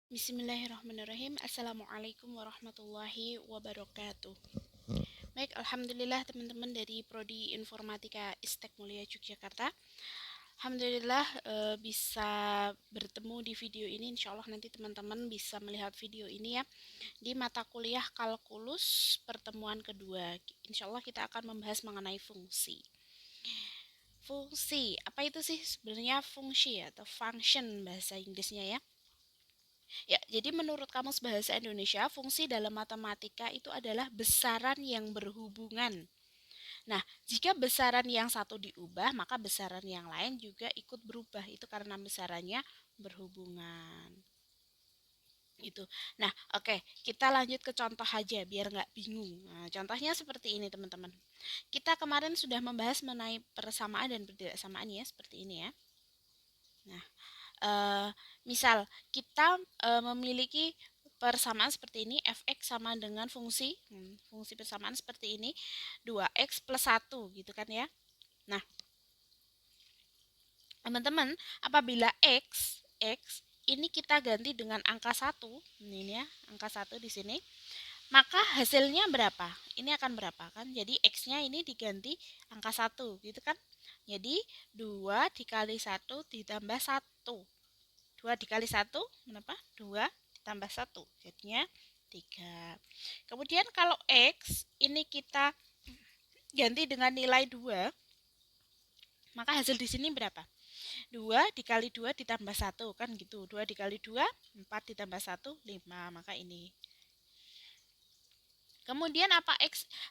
Bismillahirrahmanirrahim. Assalamualaikum warahmatullahi wabarakatuh. Baik, alhamdulillah teman-teman dari Prodi Informatika Istek Mulia Yogyakarta. Alhamdulillah bisa bertemu di video ini. Insya Allah nanti teman-teman bisa melihat video ini ya di mata kuliah kalkulus pertemuan kedua. Insya Allah kita akan membahas mengenai fungsi. Fungsi, apa itu sih sebenarnya fungsi atau function bahasa Inggrisnya ya? Ya, jadi menurut Kamus Bahasa Indonesia, fungsi dalam matematika itu adalah besaran yang berhubungan. Nah, jika besaran yang satu diubah, maka besaran yang lain juga ikut berubah. Itu karena besarannya berhubungan. Itu. Nah, oke, kita lanjut ke contoh aja biar nggak bingung. Nah, contohnya seperti ini, teman-teman. Kita kemarin sudah membahas mengenai persamaan dan ketidaksamaan ya, seperti ini ya. Nah, misal kita memiliki persamaan seperti ini, fx sama dengan fungsi persamaan seperti ini 2x plus 1 gitu kan ya. Nah, teman-teman, apabila x ini kita ganti dengan angka 1, ini ya, angka 1 di sini, maka hasilnya berapa? Ini akan berapa kan? Jadi x-nya ini diganti angka 1 gitu kan. Jadi 2 dikali 1 ditambah 1. 2 dikali 1 berapa? 2 ditambah 1 jadinya 3. Kemudian kalau X ini kita ganti dengan nilai 2, maka hasil di sini berapa? 2 dikali 2 ditambah 1 kan gitu. 2 dikali 2 4 ditambah 1 5, maka ini. Kemudian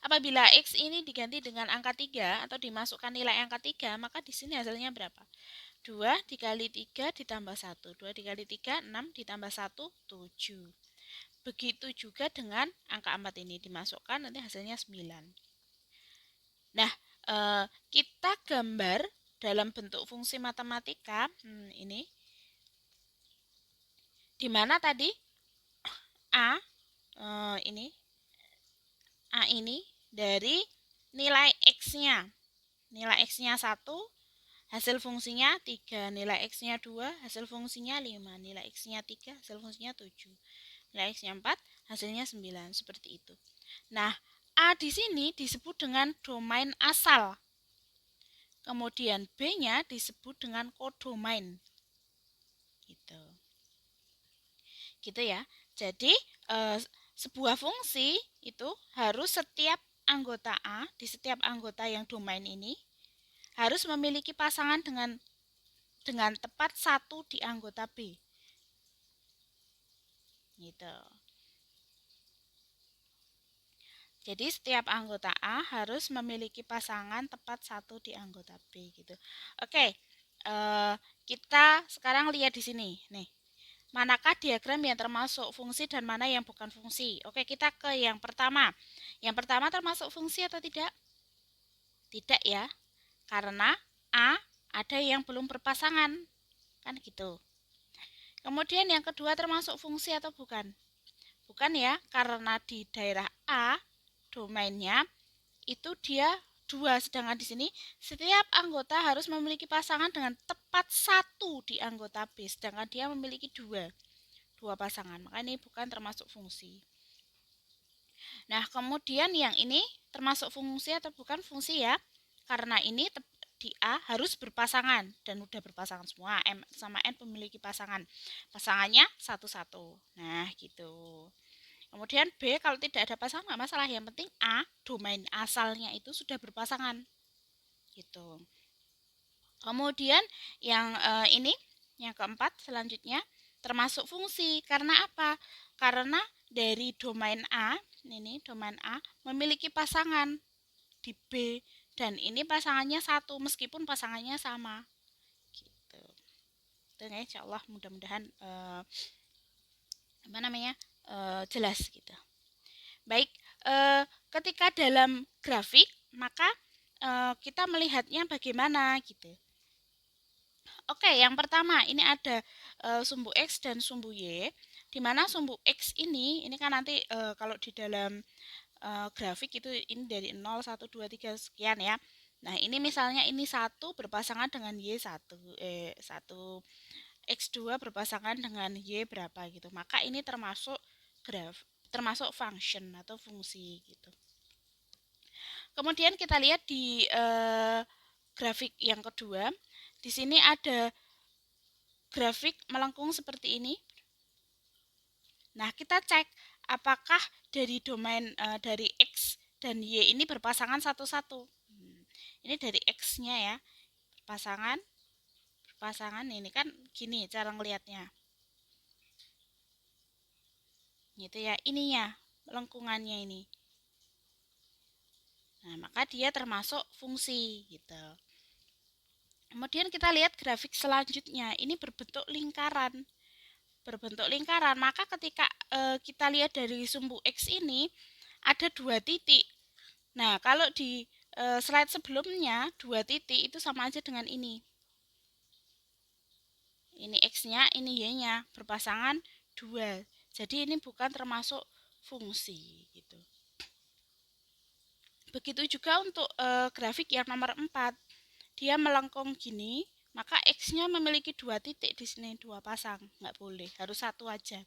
apabila X ini diganti dengan angka 3 atau dimasukkan nilai angka 3, maka di sini hasilnya berapa? 2 dikali 3 ditambah 1. 2 dikali 3, 6 ditambah 1, 7. Begitu juga dengan angka 4 ini dimasukkan nanti hasilnya 9. Nah, kita gambar dalam bentuk fungsi matematika ini. Di mana tadi A ini A ini dari nilai X-nya. Nilai X-nya 1, hasil fungsinya 3, nilai X-nya 2, hasil fungsinya 5, nilai X-nya 3, hasil fungsinya 7. Nilai X-nya 4, hasilnya 9, seperti itu. Nah, A di sini disebut dengan domain asal. Kemudian B-nya disebut dengan kodomain. Gitu. Gitu ya. Jadi, sebuah fungsi itu harus setiap anggota A, di setiap anggota yang domain ini harus memiliki pasangan dengan tepat satu di anggota B. Gitu. Jadi setiap anggota A harus memiliki pasangan tepat satu di anggota B gitu. Oke, kita sekarang lihat di sini. Nih, manakah diagram yang termasuk fungsi dan mana yang bukan fungsi? Oke, kita ke yang pertama. Yang pertama termasuk fungsi atau tidak? Tidak ya, karena A ada yang belum berpasangan, kan gitu. Kemudian yang kedua termasuk fungsi atau bukan? Bukan ya, karena di daerah A domainnya itu dia 2, sedangkan di sini setiap anggota harus memiliki pasangan dengan tepat satu di anggota B, sedangkan dia memiliki dua pasangan, maka ini bukan termasuk fungsi. Nah, kemudian yang ini termasuk fungsi atau bukan fungsi ya, karena ini di A harus berpasangan dan udah berpasangan semua, M sama N memiliki pasangan, pasangannya satu-satu. Nah, gitu. Kemudian B kalau tidak ada pasangan nggak masalah, yang penting A domain asalnya itu sudah berpasangan gitu. Kemudian yang ini yang keempat selanjutnya termasuk fungsi, karena apa? Karena dari domain A, ini domain A memiliki pasangan di B dan ini pasangannya satu meskipun pasangannya sama gitu. Itu ya, insya Allah mudah-mudahan jelas gitu. Baik, ketika dalam grafik maka kita melihatnya bagaimana gitu. Oke, yang pertama ini ada sumbu X dan sumbu Y, di mana sumbu X ini kan nanti kalau di dalam grafik itu ini dari 0, 1, 2, 3 sekian ya. Nah, ini misalnya ini 1 berpasangan dengan Y1, 1 X2 berpasangan dengan Y berapa gitu. Maka ini termasuk termasuk function atau fungsi gitu. Kemudian kita lihat di grafik yang kedua. Di sini ada grafik melengkung seperti ini. Nah, kita cek apakah dari domain dari X dan Y ini berpasangan satu-satu. Ini dari X-nya ya. Berpasangan ini kan gini cara ngelihatnya. Gitu ya, ininya, lengkungannya ini. Nah, maka dia termasuk fungsi gitu. Kemudian kita lihat grafik selanjutnya. Ini berbentuk lingkaran. Maka ketika kita lihat dari sumbu X ini ada 2 titik. Nah, kalau di slide sebelumnya 2 titik itu sama aja dengan ini. Ini X-nya, ini Y-nya, berpasangan 2. Jadi ini bukan termasuk fungsi gitu. Begitu juga untuk grafik yang nomor 4. Dia melengkung gini, maka X-nya memiliki 2 titik di sini, 2 pasang. Nggak boleh, harus 1 aja.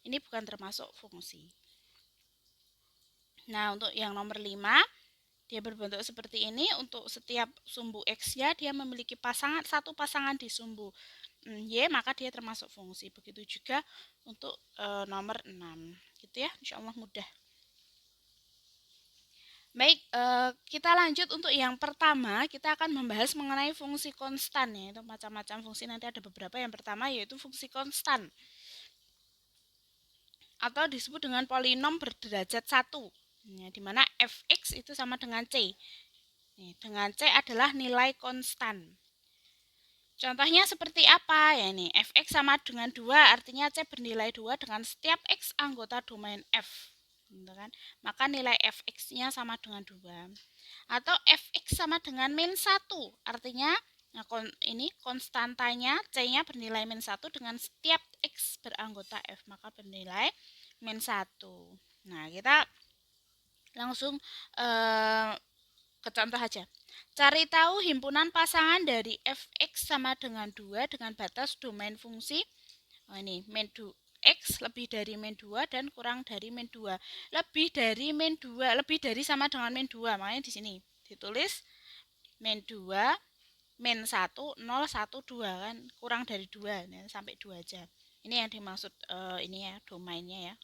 Ini bukan termasuk fungsi. Nah, untuk yang nomor 5, dia berbentuk seperti ini. Untuk setiap sumbu X-nya, dia memiliki satu pasangan di sumbu Y, maka dia termasuk fungsi. Begitu juga untuk nomor 6. Gitu ya, insya Allah mudah. Baik, kita lanjut untuk yang pertama. Kita akan membahas mengenai fungsi konstan ya. Itu macam-macam fungsi, nanti ada beberapa. Yang pertama yaitu fungsi konstan atau disebut dengan polinom berderajat 1, ya, di mana fx itu sama dengan c. Dengan c adalah nilai konstan. Contohnya seperti apa ya nih? Fx sama dengan 2, artinya c bernilai 2 dengan setiap x anggota domain F. Gitu kan? Maka nilai fx-nya sama dengan 2. Atau fx sama dengan min 1, artinya ini konstantanya c-nya bernilai min 1 dengan setiap x beranggota F, maka bernilai min 1. Nah, kita langsung ke contoh aja. Cari tahu himpunan pasangan dari fx sama dengan 2 dengan batas domain fungsi ini min 2 x lebih dari min 2 dan kurang dari min 2. Lebih dari min 2, lebih dari sama dengan min 2. Makanya di sini ditulis min 2 min 1 0 1 2 kan, kurang dari 2 ya, sampai 2 aja. Ini yang dimaksud ini ya, domainnya ya.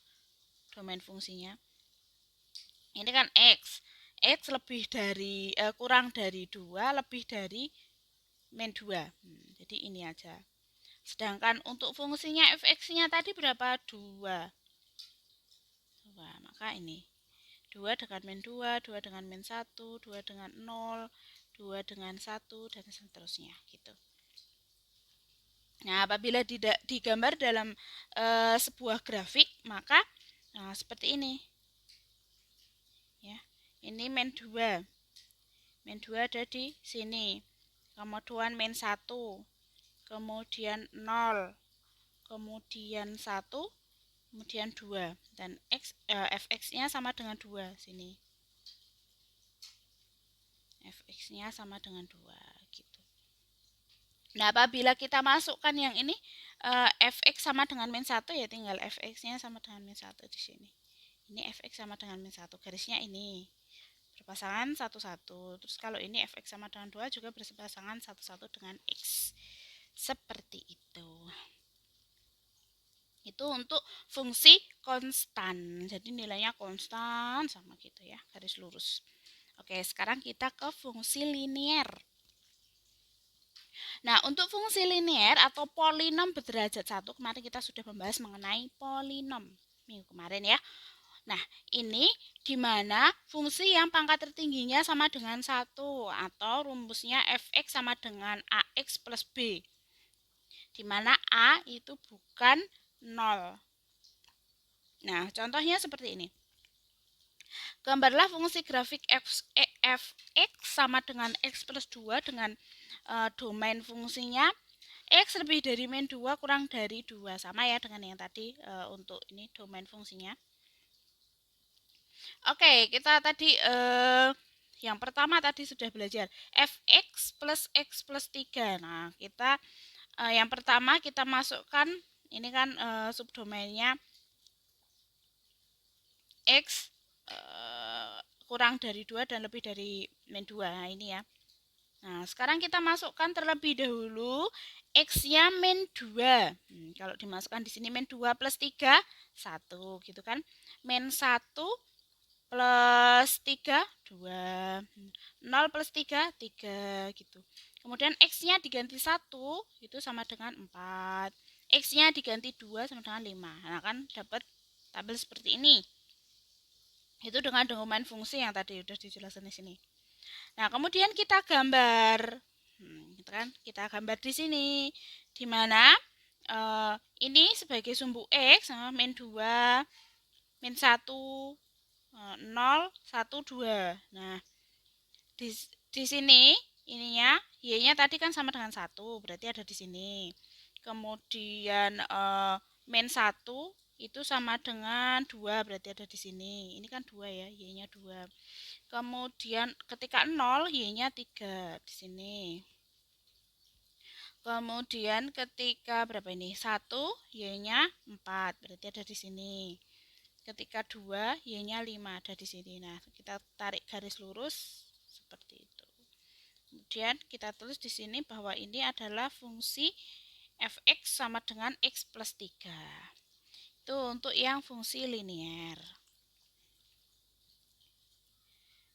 Domain fungsinya. Ini kan x. X lebih dari kurang dari 2, lebih dari min 2. Jadi ini aja. Sedangkan untuk fungsinya fx-nya tadi berapa? 2. Maka ini 2 dengan min 2, 2 dengan min 1, 2 dengan 0, 2 dengan 1, dan seterusnya gitu. Nah, apabila digambar dalam sebuah grafik, maka seperti ini. Ya. Ini min 2. Min 2 ada di sini. Kemudian min 1, kemudian 0, kemudian 1, kemudian 2, dan fx-nya sama dengan 2 sini. Fx-nya sama dengan 2 gitu. Nah, apabila kita masukkan yang ini fx sama dengan min 1, ya tinggal fx-nya sama dengan min 1 di sini. Ini fx sama dengan min 1, garisnya ini berpasangan 1, 1. Terus kalau ini fx sama dengan 2 juga berpasangan 1, 1 dengan x. Seperti itu. Itu untuk fungsi konstan. Jadi nilainya konstan sama gitu ya, garis lurus. Oke, sekarang kita ke fungsi linier. Nah, untuk fungsi linier atau polinom berderajat 1, kemarin kita sudah membahas mengenai polinom minggu kemarin ya. Nah, ini di mana fungsi yang pangkat tertingginya sama dengan 1, atau rumusnya fx sama dengan ax plus b. Di mana a itu bukan 0. Nah, contohnya seperti ini. Gambarlah fungsi grafik fx sama dengan x plus 2 dengan domain fungsinya x lebih dari min 2 kurang dari 2. Sama ya dengan yang tadi untuk ini domain fungsinya. Oke, kita tadi yang pertama tadi sudah belajar fx plus x plus 3. Nah, kita Yang pertama kita masukkan ini kan subdomainnya X kurang dari 2 dan lebih dari min 2. Nah, ini ya. Nah, sekarang kita masukkan terlebih dahulu X-nya min 2. Kalau dimasukkan di sini min 2 plus 3, 1 gitu kan. Min 1 plus 3, 2. 0 plus 3, 3 gitu. Kemudian X-nya diganti 1, itu sama dengan 4. X-nya diganti 2 sama dengan 5. Nah, kan dapat tabel seperti ini. Itu dengan dokumen fungsi yang tadi udah dijelaskan di sini. Nah, kemudian kita gambar. Gitu kan? Kita gambar di sini. Di mana ini sebagai sumbu X sama min 2, min 1, 0, 1, 2. Nah, di sini ininya Y-nya tadi kan sama dengan 1, berarti ada di sini. Kemudian min 1 itu sama dengan 2, berarti ada di sini. Ini kan 2 ya, Y-nya 2. Kemudian ketika 0, Y-nya 3 di sini. Kemudian ketika berapa ini? 1, Y-nya 4, berarti ada di sini. Ketika 2, Y-nya 5, ada di sini. Nah, kita tarik garis lurus seperti itu. Kemudian kita tulis di sini bahwa ini adalah fungsi f(x) sama dengan x plus 3. Itu untuk yang fungsi linier.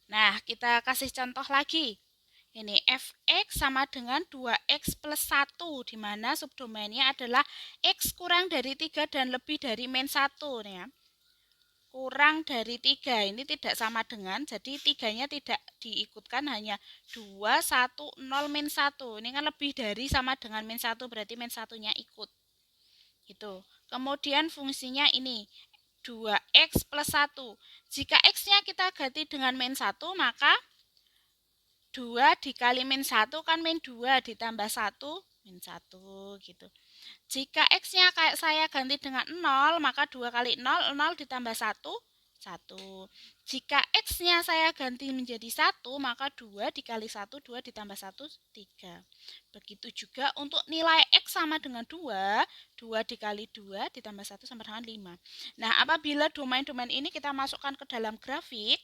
Nah, kita kasih contoh lagi. Ini f(x) sama dengan 2x plus 1, di mana subdomainnya adalah x kurang dari 3 dan lebih dari min 1. Nih ya. Kurang dari 3, ini tidak sama dengan, jadi 3-nya tidak diikutkan, hanya 2, 1, 0, min 1. Ini kan lebih dari sama dengan min 1, berarti min 1-nya ikut. Gitu. Kemudian fungsinya ini, 2x plus 1. Jika x-nya kita ganti dengan min 1, maka 2 dikali min 1 kan min 2 ditambah 1 min 1 gitu. Jika x-nya kayak saya ganti dengan 0, maka 2 kali 0, 0 ditambah 1, 1. Jika x-nya saya ganti menjadi 1, maka 2 dikali 1, 2 ditambah 1, 3. Begitu juga untuk nilai x sama dengan 2, 2 dikali 2 ditambah 1 sama dengan 5. Nah, apabila domain-domain ini kita masukkan ke dalam grafik,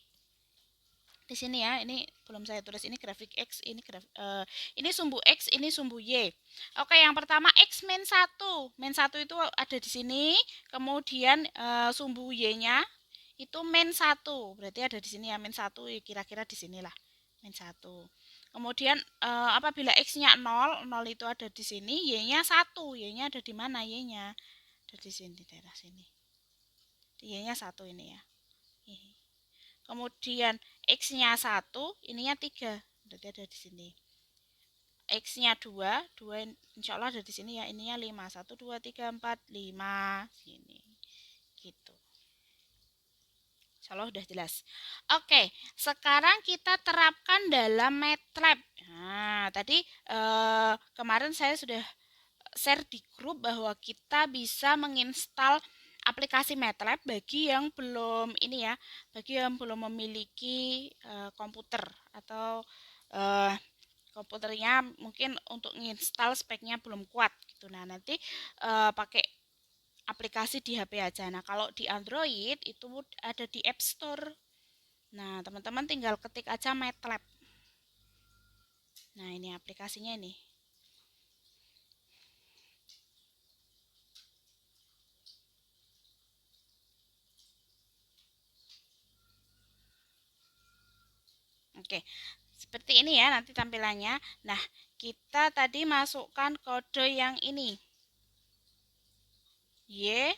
di sini ya, ini belum saya tulis, ini grafik X, ini sumbu X, ini sumbu Y. Oke, yang pertama X min 1. Min 1 itu ada di sini, kemudian sumbu Y-nya itu min 1. Berarti ada di sini ya, min 1, kira-kira di sinilah. Min 1. Kemudian apabila X-nya 0, 0 itu ada di sini, Y-nya 1. Y-nya ada di mana Y-nya? Ada di sini, daerah sini. Y-nya 1 ini ya. Kemudian X-nya 1, ininya 3. Berarti ada di sini. X-nya 2, 2 insya Allah ada di sini ya. Ininya 5. 1, 2, 3, 4, 5. Sini. Gitu. Insya Allah udah jelas. Oke, sekarang kita terapkan dalam MATLAB. Nah, tadi kemarin saya sudah share di grup bahwa kita bisa menginstal aplikasi MATLAB bagi yang belum ini ya, bagi yang belum memiliki komputer atau komputernya mungkin untuk menginstal speknya belum kuat gitu. Nah, nanti pakai aplikasi di HP aja. Nah, kalau di Android itu ada di App Store. Nah, teman-teman tinggal ketik aja MATLAB. Nah, ini aplikasinya ini. Oke, seperti ini ya nanti tampilannya. Nah, kita tadi masukkan kode yang ini. Y.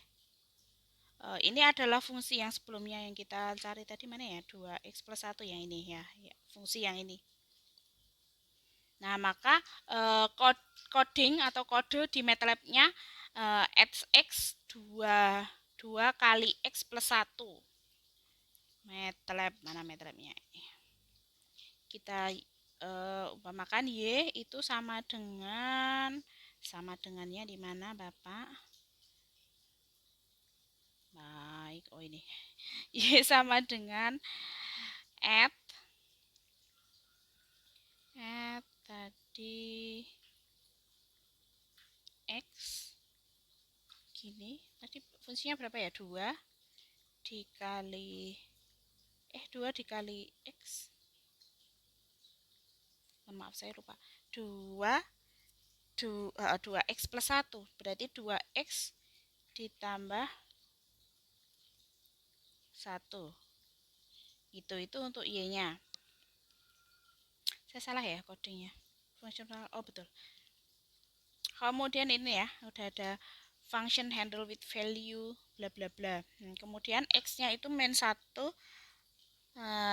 Ini adalah fungsi yang sebelumnya yang kita cari tadi mana ya? 2x plus 1 yang ini ya. Fungsi yang ini. Nah, maka coding atau kode di MATLAB-nya x 2 kali x plus 1. MATLAB, mana MATLAB-nya? Kita umpamakan Y itu sama dengannya di mana Bapak? Baik, oh ini. Y sama dengan add tadi X gini. Tadi fungsinya berapa ya? 2 dikali 2 dikali X. Maaf saya lupa. 2 X plus 1 berarti 2X ditambah 1. Itu untuk Y-nya. Saya salah ya kodenya. Fungsional. Oh, betul. Kemudian ini ya, udah ada function handle with value bla bla bla. Kemudian X-nya itu min 1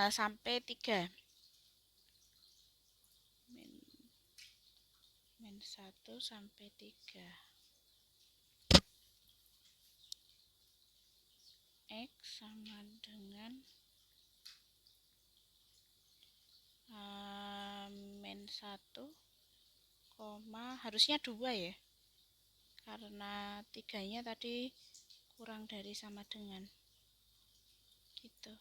sampai 3. Min 1 sampai 3. X sama dengan min 1, harusnya 2 ya. Karena 3-nya tadi kurang dari sama dengan. Gitu.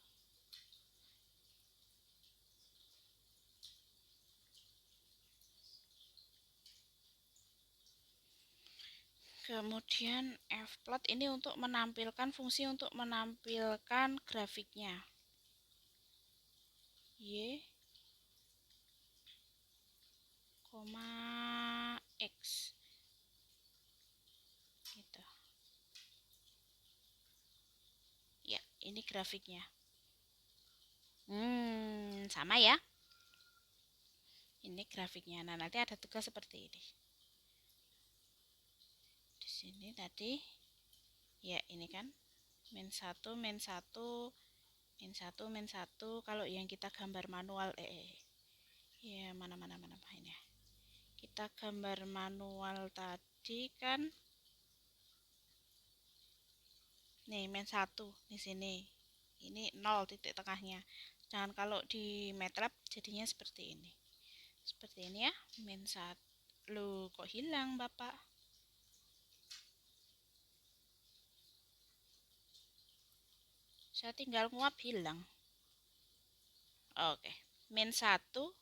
Kemudian fplot ini untuk menampilkan fungsi untuk menampilkan grafiknya. Y, X. Gitu. Ya, ini grafiknya. Sama ya. Ini grafiknya. Nah, nanti ada tugas seperti ini. Di sini tadi ya ini kan min 1 min 1 min 1 min 1. Kalau yang kita gambar manual ya mana ini. Kita gambar manual tadi kan nih min 1 di sini. Ini 0 titik tengahnya. Dan kalau di MATLAB jadinya seperti ini. Seperti ini ya, min 1. Loh, kok hilang, Bapak? Saya tinggal nguap hilang. Oke, min 1.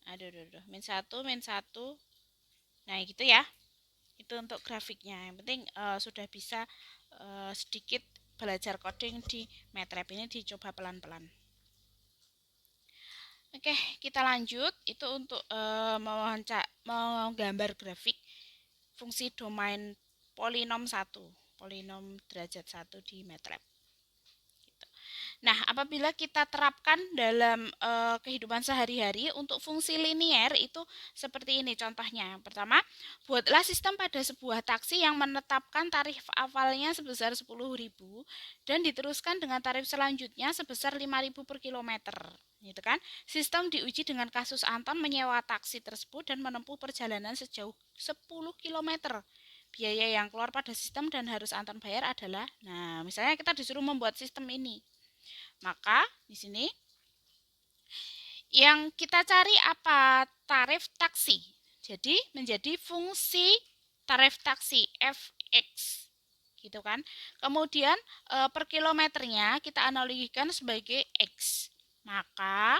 Aduh, min 1, min 1. Nah, gitu ya. Itu untuk grafiknya. Yang penting sudah bisa sedikit belajar coding di MATLAB ini dicoba pelan-pelan. Oke, kita lanjut. Itu untuk menggambar grafik fungsi domain polinom 1, polinom derajat 1 di MATLAB. Nah, apabila kita terapkan dalam kehidupan sehari-hari untuk fungsi linier itu seperti ini contohnya. Yang pertama, buatlah sistem pada sebuah taksi yang menetapkan tarif awalnya sebesar 10.000 dan diteruskan dengan tarif selanjutnya sebesar 5.000 per kilometer. Gitu kan? Sistem diuji dengan kasus Anton menyewa taksi tersebut dan menempuh perjalanan sejauh 10 kilometer. Biaya yang keluar pada sistem dan harus Anton bayar adalah, nah, misalnya kita disuruh membuat sistem ini. Maka di sini yang kita cari apa? Tarif taksi. Jadi menjadi fungsi tarif taksi fx. Gitu kan? Kemudian per kilometernya kita analogikan sebagai x. Maka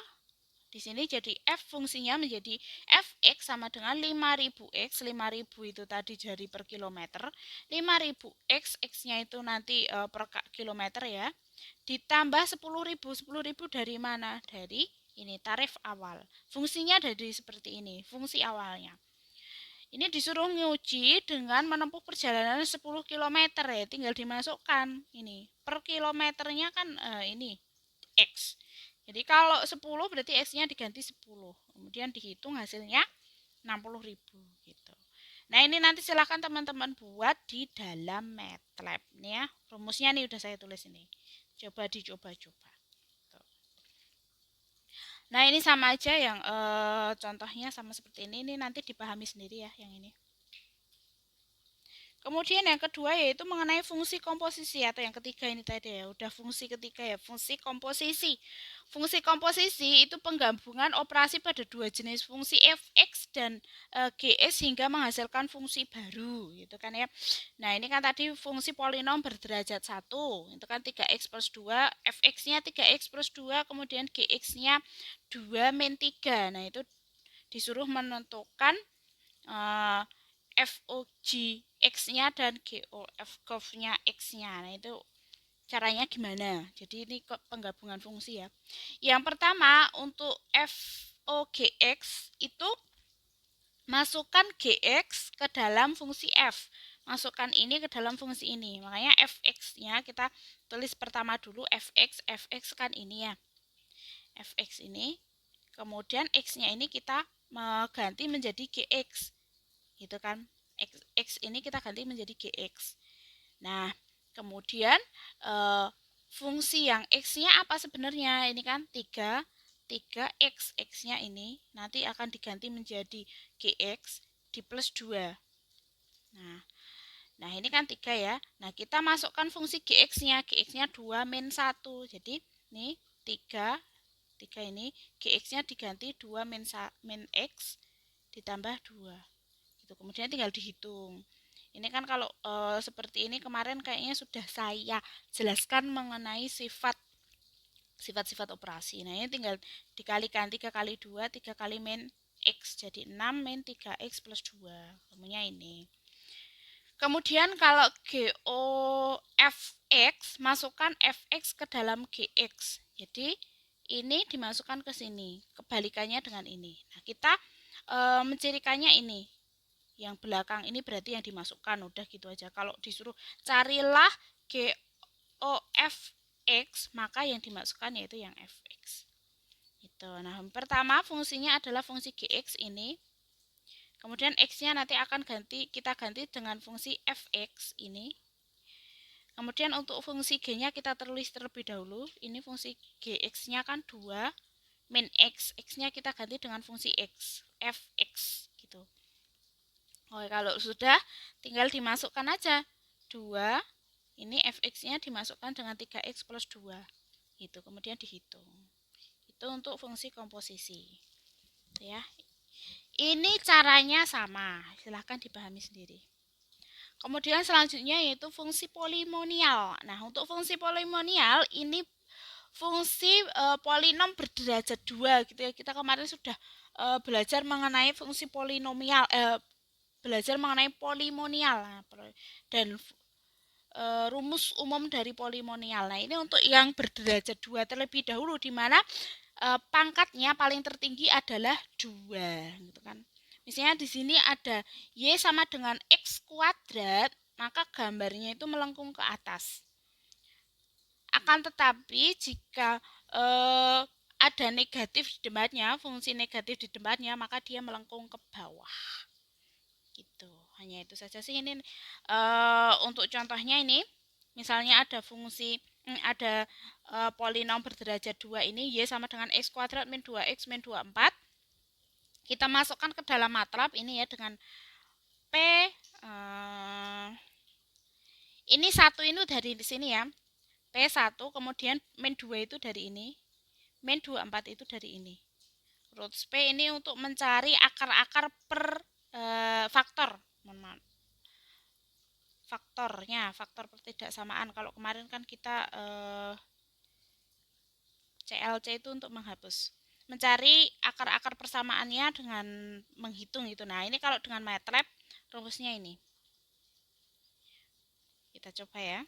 di sini jadi f fungsinya menjadi fx sama dengan 5.000x. 5.000 itu tadi jadi per kilometer. 5.000x, x-nya itu nanti per kilometer ya. Ditambah 10.000. 10.000 dari mana? Dari ini tarif awal. Fungsinya dari seperti ini, fungsi awalnya. Ini disuruh nguji dengan menempuh perjalanan 10 km ya, tinggal dimasukkan ini. Per kilometernya kan ini X. Jadi kalau 10 berarti X-nya diganti 10. Kemudian dihitung hasilnya 60.000 gitu. Nah, ini nanti silahkan teman-teman buat di dalam MATLAB nih ya. Rumusnya nih udah saya tulis ini. Coba dicoba-coba. Nah, ini sama aja yang contohnya sama seperti ini nanti dipahami sendiri ya yang ini. Kemudian yang kedua yaitu mengenai fungsi komposisi atau yang ketiga ini tadi ya, udah fungsi ketiga ya, fungsi komposisi. Fungsi komposisi itu penggabungan operasi pada dua jenis fungsi fx dan gs hingga menghasilkan fungsi baru gitu kan ya. Nah, ini kan tadi fungsi polinom berderajat 1, itu kan 3x plus 2, fx-nya 3x plus 2, kemudian gx-nya 2 min 3. Nah, itu disuruh menentukan FOG X-nya dan GOF-nya X-nya. Nah, itu caranya gimana? Jadi ini penggabungan fungsi ya. Yang pertama untuk FOGX itu masukkan GX ke dalam fungsi F. Masukkan ini ke dalam fungsi ini. Makanya Fx-nya kita tulis pertama dulu Fx. Fx kan ini ya. Fx ini. Kemudian X-nya ini kita ganti menjadi GX. Gitu kan. X ini kita ganti menjadi GX. Nah, kemudian fungsi yang X-nya apa sebenarnya? Ini kan 3x. X-nya ini nanti akan diganti menjadi GX di plus 2. Nah ini kan 3 ya. Nah, kita masukkan fungsi GX-nya. GX-nya 2 min 1. Jadi, ini 3 ini GX-nya diganti 2 min X ditambah 2. Gitu. Kemudian tinggal dihitung. Ini kan kalau seperti ini kemarin kayaknya sudah saya jelaskan mengenai sifat-sifat operasi. Nah, ini tinggal dikalikan 3 kali 2, 3 kali min X. Jadi 6 min 3X plus 2. Kemudian ini. Kemudian kalau GOFX, masukkan Fx ke dalam GX. Jadi ini dimasukkan ke sini. Kebalikannya dengan ini. Nah, kita mencirikannya ini. Yang belakang ini berarti yang dimasukkan. Udah gitu aja. Kalau disuruh carilah GOFX, maka yang dimasukkan yaitu yang Fx. Itu. Nah, pertama fungsinya adalah fungsi GX ini. Kemudian X-nya nanti akan kita ganti dengan fungsi Fx ini. Kemudian untuk fungsi G-nya kita tulis terlebih dahulu. Ini fungsi Gx-nya kan 2 min X. X-nya kita ganti dengan fungsi X. Fx gitu. Oke, kalau sudah tinggal dimasukkan aja. 2, ini Fx-nya dimasukkan dengan 3X plus 2. Gitu, kemudian dihitung. Itu untuk fungsi komposisi. Ya. Ini caranya sama, silahkan dipahami sendiri. Kemudian selanjutnya yaitu fungsi polinomial. Nah, untuk fungsi polinomial ini fungsi polinom berderajat 2 gitu ya. Kita kemarin sudah belajar mengenai fungsi polinomial, belajar mengenai polinomial dan rumus umum dari polinomial. Nah, ini untuk yang berderajat 2 terlebih dahulu di mana pangkatnya paling tertinggi adalah 2 gitu kan. Misalnya di sini ada Y sama dengan X kuadrat, maka gambarnya itu melengkung ke atas. Akan tetapi jika ada negatif di depannya, fungsi negatif di depannya, maka dia melengkung ke bawah. Gitu. Hanya itu saja sih ini untuk contohnya ini. Misalnya ada fungsi ada polinom berderajat 2 ini Y sama dengan X kuadrat min 2X min 24. Kita masukkan ke dalam matlab ini ya dengan P ini 1 ini dari sini ya. P1 kemudian min 2 itu dari ini. Min 24 itu dari ini. Roots P ini untuk mencari akar-akar per faktor. Faktornya, faktor pertidaksamaan. Kalau kemarin kan kita CLC itu untuk menghapus. Mencari akar-akar persamaannya dengan menghitung itu. Nah, ini kalau dengan MATLAB rumusnya ini. Kita coba ya.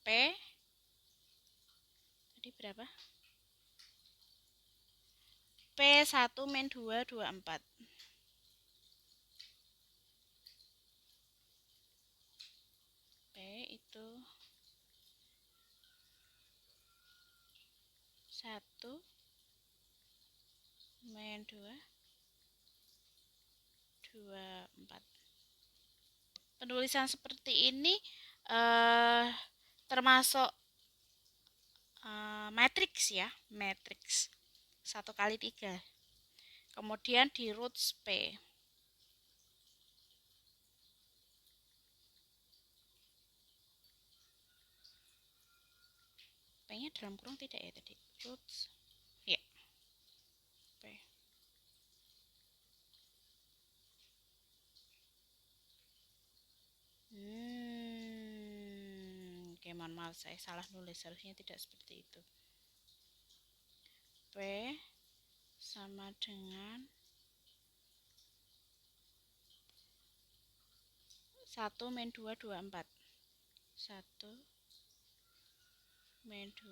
P tadi berapa? P1 min 2, 24. P itu 1 min 2, 24. Penulisan seperti ini termasuk matriks ya, matriks 1 kali 3. Kemudian di roots P. P-nya dalam kurung tidak ya tadi? Roots. Ya. P. Oke, mohon maaf saya salah nulis, harusnya tidak seperti itu. P sama dengan 1 min 2 24. 1 min 2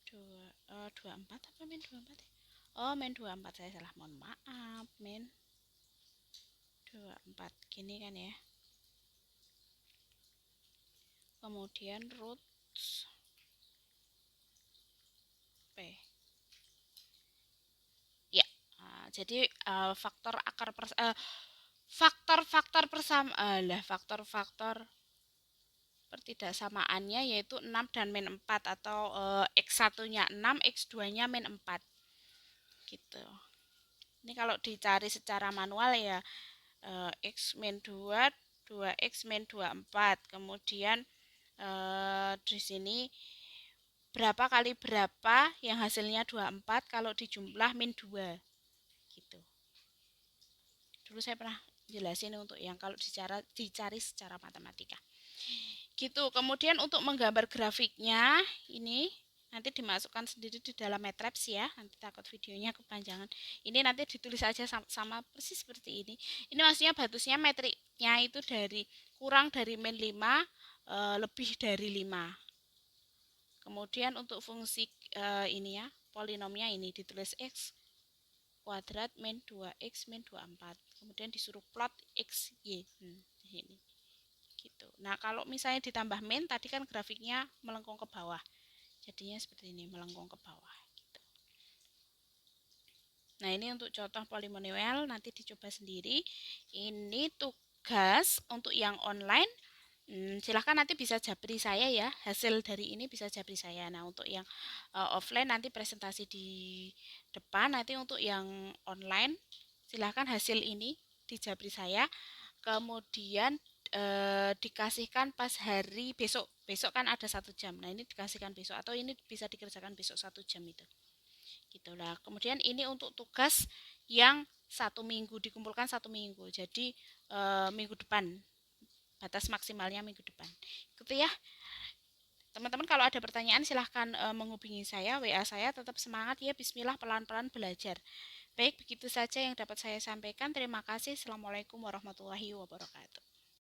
24 apa min 24 ya? Oh, min 24, saya salah, mohon maaf. Min 24 gini kan ya. Kemudian root P. Ya, jadi faktor-faktor faktor-faktor pertidaksamaannya yaitu 6 dan min 4, atau X1-nya 6, X2-nya min 4 gitu. Ini kalau dicari secara manual ya, X min 2, 2X min 24. Kemudian di sini berapa kali berapa yang hasilnya 24 kalau dijumlah min 2 gitu. Dulu saya pernah jelasin untuk yang kalau dicari secara matematika gitu. Kemudian untuk menggambar grafiknya ini nanti dimasukkan sendiri di dalam Matlabs ya, nanti takut videonya kepanjangan. Ini nanti ditulis aja sama persis seperti ini. Ini maksudnya batasnya metriknya itu dari kurang dari min 5, lebih dari 5. Kemudian untuk fungsi ini ya, polinomnya ini ditulis X kuadrat min 2X min 24. Kemudian disuruh plot X, Y. Di sini. Gitu. Nah, kalau misalnya ditambah min, tadi kan grafiknya melengkung ke bawah. Jadinya seperti ini, melengkung ke bawah. Gitu. Nah, ini untuk contoh polinomial, nanti dicoba sendiri. Ini tugas untuk yang online. Silahkan nanti bisa japri saya ya, hasil dari ini bisa japri saya. Nah, untuk yang offline nanti presentasi di depan, nanti untuk yang online silahkan hasil ini dijapri saya, kemudian dikasihkan pas hari besok. Besok kan ada 1 jam, nah ini dikasihkan besok, atau ini bisa dikerjakan besok 1 jam itu gitulah. Kemudian ini untuk tugas yang 1 minggu, dikumpulkan 1 minggu, jadi minggu depan, batas maksimalnya minggu depan gitu ya teman-teman. Kalau ada pertanyaan silahkan menghubungi saya, WA saya. Tetap semangat ya, bismillah, pelan-pelan belajar. Baik, begitu saja yang dapat saya sampaikan. Terima kasih. Assalamualaikum warahmatullahi wabarakatuh.